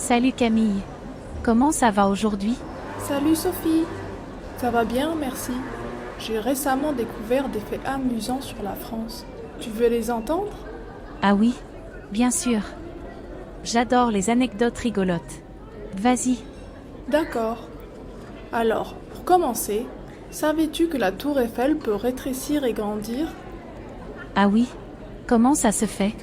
Salut Camille. Comment ça va aujourd'hui? Salut Sophie, ça va bien, merci. J'ai récemment découvert des faits amusants sur la France. Tu veux les entendre? Ah oui, bien sûr. J'adore les anecdotes rigolotes. Vas-y. D'accord. Alors, pour commencer, savais-tu que la tour Eiffel peut rétrécir et grandir? Ah oui, comment ça se fait?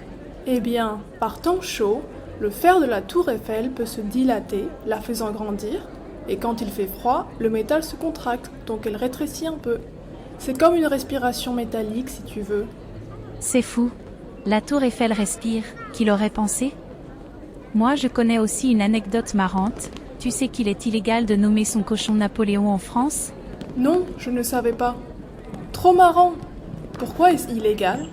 Eh bien, par temps chaud, le fer de la tour Eiffel peut se dilater, la faisant grandir, et quand il fait froid, le métal se contracte, donc elle rétrécit un peu. C'est comme une respiration métallique si tu veux. C'est fou. La tour Eiffel respire, qui l'aurait pensé? Moi je connais aussi une anecdote marrante. Tu sais qu'il est illégal de nommer son cochon Napoléon en France? Non, je ne savais pas. Trop marrant. Pourquoi est-ce illégal?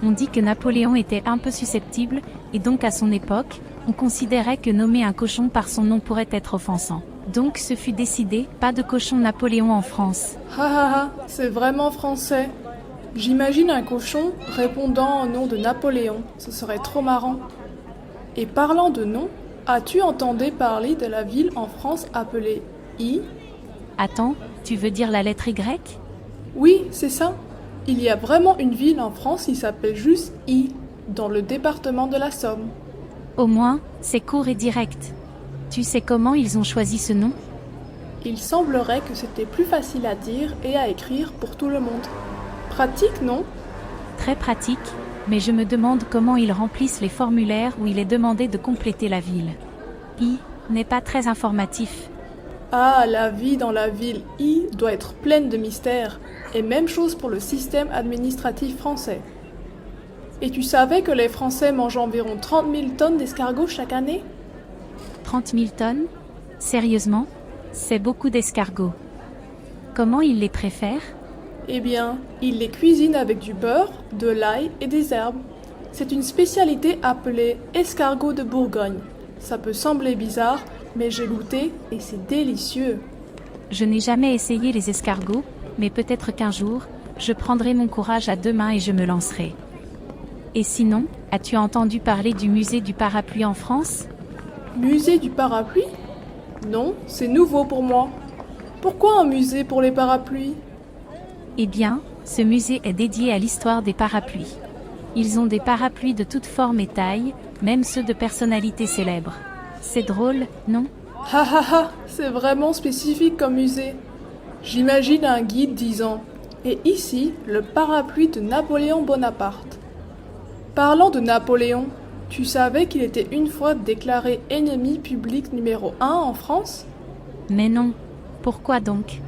On dit que Napoléon était un peu susceptible, et donc à son époque, on considérait que nommer un cochon par son nom pourrait être offensant. Donc ce fut décidé, pas de cochon Napoléon en France. Ha ha ha, c'est vraiment français. J'imagine un cochon répondant au nom de Napoléon, ce serait trop marrant. Et parlant de nom, as-tu entendu parler de la ville en France appelée I? Attends, tu veux dire la lettre Y? Oui, c'est ça. Il y a vraiment une ville en France qui s'appelle juste I, dans le département de la Somme. Au moins, c'est court et direct. Tu sais comment ils ont choisi ce nom? Il semblerait que c'était plus facile à dire et à écrire pour tout le monde. Pratique, non? Très pratique, mais je me demande comment ils remplissent les formulaires où il est demandé de compléter la ville. I n'est pas très informatif. Ah, la vie dans la ville I doit être pleine de mystères, et même chose pour le système administratif français. Et tu savais que les Français mangent environ 30 000 tonnes d'escargots chaque année? 30 000 tonnes? Sérieusement? C'est beaucoup d'escargots. Comment ils les préfèrent? Eh bien, ils les cuisinent avec du beurre, de l'ail et des herbes. C'est une spécialité appelée escargot de Bourgogne. Ça peut sembler bizarre, mais j'ai goûté et c'est délicieux. Je n'ai jamais essayé les escargots, mais peut-être qu'un jour, je prendrai mon courage à deux mains et je me lancerai. Et sinon, as-tu entendu parler du musée du parapluie en France? Musée du parapluie? Non, c'est nouveau pour moi. Pourquoi un musée pour les parapluies? Eh bien, ce musée est dédié à l'histoire des parapluies. Ils ont des parapluies de toutes formes et tailles, même ceux de personnalités célèbres. C'est drôle, non? Ha ha ha, c'est vraiment spécifique comme musée. J'imagine un guide disant « Et ici, le parapluie de Napoléon Bonaparte ». Parlant de Napoléon, tu savais qu'il était une fois déclaré ennemi public numéro 1 en France? Mais non. Pourquoi donc?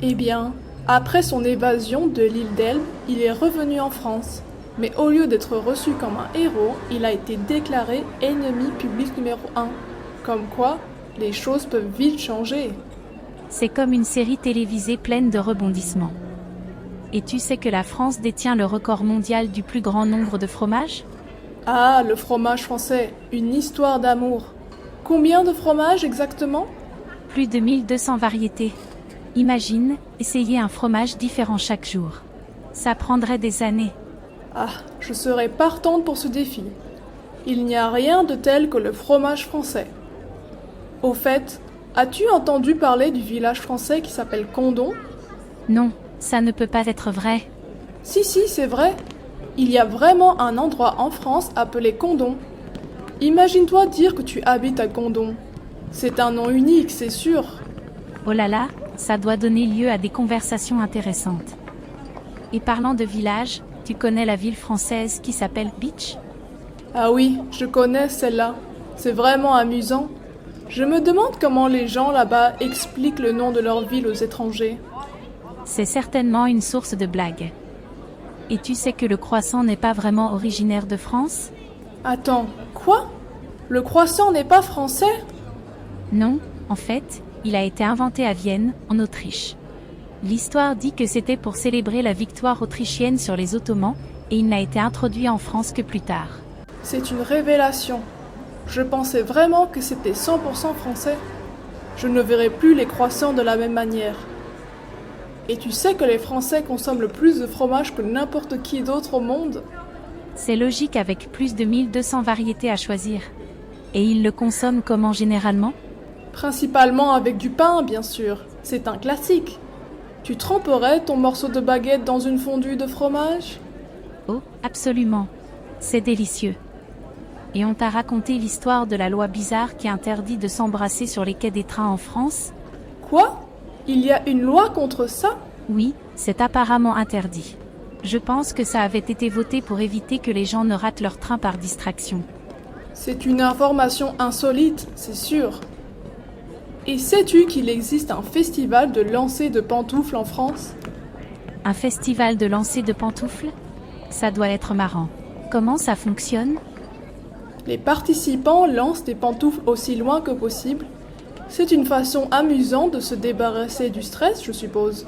Eh bien, après son évasion de l'île d'Elbe, il est revenu en France. Mais au lieu d'être reçu comme un héros, il a été déclaré ennemi public numéro 1. Comme quoi, les choses peuvent vite changer. C'est comme une série télévisée pleine de rebondissements. Et tu sais que la France détient le record mondial du plus grand nombre de fromages? Ah, le fromage français, une histoire d'amour. Combien de fromages exactement? Plus de 1200 variétés. Imagine, essayer un fromage différent chaque jour. Ça prendrait des années. Ah, je serais partante pour ce défi. Il n'y a rien de tel que le fromage français. Au fait, as-tu entendu parler du village français qui s'appelle Condom? Non, ça ne peut pas être vrai. Si, c'est vrai. Il y a vraiment un endroit en France appelé Condom. Imagine-toi dire que tu habites à Condom. C'est un nom unique, c'est sûr. Oh là là, ça doit donner lieu à des conversations intéressantes. Et parlant de village, tu connais la ville française qui s'appelle Bitche? Ah oui, je connais celle-là. C'est vraiment amusant. Je me demande comment les gens là-bas expliquent le nom de leur ville aux étrangers. C'est certainement une source de blagues. Et tu sais que le croissant n'est pas vraiment originaire de France? Attends, quoi? Le croissant n'est pas français? Non, en fait, il a été inventé à Vienne, en Autriche. L'histoire dit que c'était pour célébrer la victoire autrichienne sur les Ottomans, et il n'a été introduit en France que plus tard. C'est une révélation. Je pensais vraiment que c'était 100% français. Je ne verrai plus les croissants de la même manière. Et tu sais que les Français consomment le plus de fromage que n'importe qui d'autre au monde? C'est logique avec plus de 1200 variétés à choisir. Et ils le consomment comment généralement? Principalement avec du pain, bien sûr. C'est un classique. Tu tremperais ton morceau de baguette dans une fondue de fromage? Oh, absolument. C'est délicieux. Et on t'a raconté l'histoire de la loi bizarre qui interdit de s'embrasser sur les quais des trains en France? Quoi? Il y a une loi contre ça? Oui, c'est apparemment interdit. Je pense que ça avait été voté pour éviter que les gens ne ratent leur train par distraction. C'est une information insolite, c'est sûr. Et sais-tu qu'il existe un festival de lancer de pantoufles en France? Un festival de lancer de pantoufles? Ça doit être marrant. Comment ça fonctionne? Les participants lancent des pantoufles aussi loin que possible. C'est une façon amusante de se débarrasser du stress, je suppose.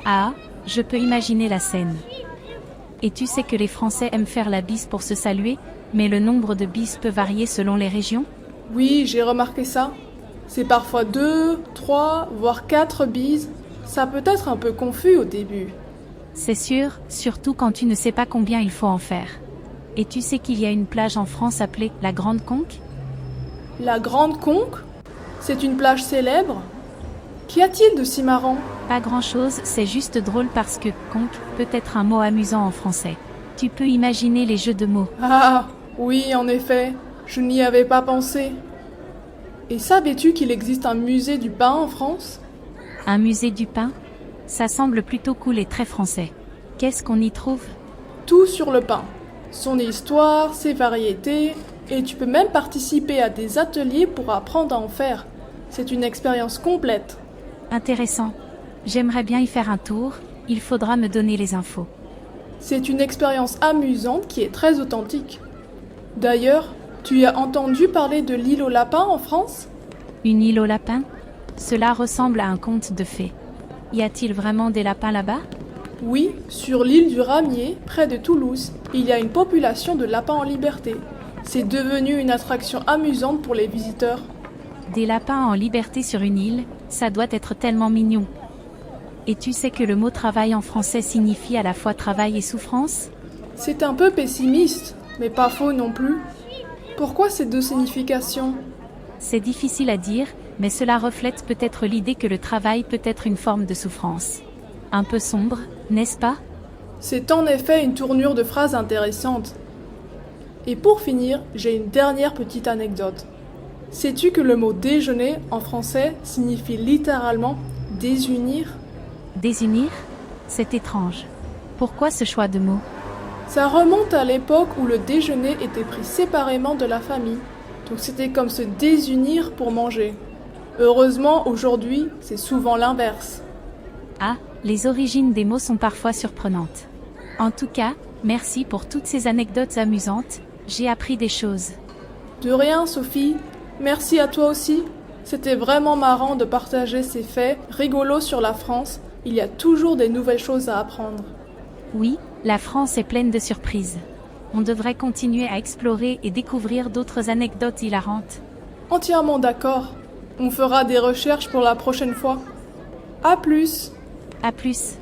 Ah, je peux imaginer la scène. Et tu sais que les Français aiment faire la bise pour se saluer, mais le nombre de bises peut varier selon les régions? Oui, j'ai remarqué ça. C'est parfois 2, 3, voire 4 bises. Ça peut être un peu confus au début. C'est sûr, surtout quand tu ne sais pas combien il faut en faire. Et tu sais qu'il y a une plage en France appelée la Grande Conque? La Grande Conque? C'est une plage célèbre? Qu'y a-t-il de si marrant? Pas grand-chose, c'est juste drôle parce que conque peut être un mot amusant en français. Tu peux imaginer les jeux de mots. Ah, oui, en effet, je n'y avais pas pensé. Et savais-tu qu'il existe un musée du pain en France? Un musée du pain? Ça semble plutôt cool et très français. Qu'est-ce qu'on y trouve? Tout sur le pain. Son histoire, ses variétés, et tu peux même participer à des ateliers pour apprendre à en faire. C'est une expérience complète. Intéressant. J'aimerais bien y faire un tour, il faudra me donner les infos. C'est une expérience amusante qui est très authentique. D'ailleurs, tu as entendu parler de l'île aux lapins en France? Une île aux lapins? Cela ressemble à un conte de fées. Y a-t-il vraiment des lapins là-bas? Oui, sur l'île du Ramier, près de Toulouse, il y a une population de lapins en liberté. C'est devenu une attraction amusante pour les visiteurs. Des lapins en liberté sur une île, ça doit être tellement mignon. Et tu sais que le mot travail en français signifie à la fois travail et souffrance? C'est un peu pessimiste, mais pas faux non plus. Pourquoi ces deux significations? C'est difficile à dire, mais cela reflète peut-être l'idée que le travail peut être une forme de souffrance. Un peu sombre, n'est-ce pas? C'est en effet une tournure de phrase intéressante. Et pour finir, j'ai une dernière petite anecdote. Sais-tu que le mot déjeuner en français signifie littéralement désunir? Désunir? C'est étrange. Pourquoi ce choix de mots? Ça remonte à l'époque où le déjeuner était pris séparément de la famille. Donc c'était comme se désunir pour manger. Heureusement, aujourd'hui, c'est souvent l'inverse. Ah, les origines des mots sont parfois surprenantes. En tout cas, merci pour toutes ces anecdotes amusantes, j'ai appris des choses. De rien, Sophie. Merci à toi aussi. C'était vraiment marrant de partager ces faits rigolos sur la France. Il y a toujours des nouvelles choses à apprendre. Oui, la France est pleine de surprises. On devrait continuer à explorer et découvrir d'autres anecdotes hilarantes. Entièrement d'accord. On fera des recherches pour la prochaine fois. À plus! À plus.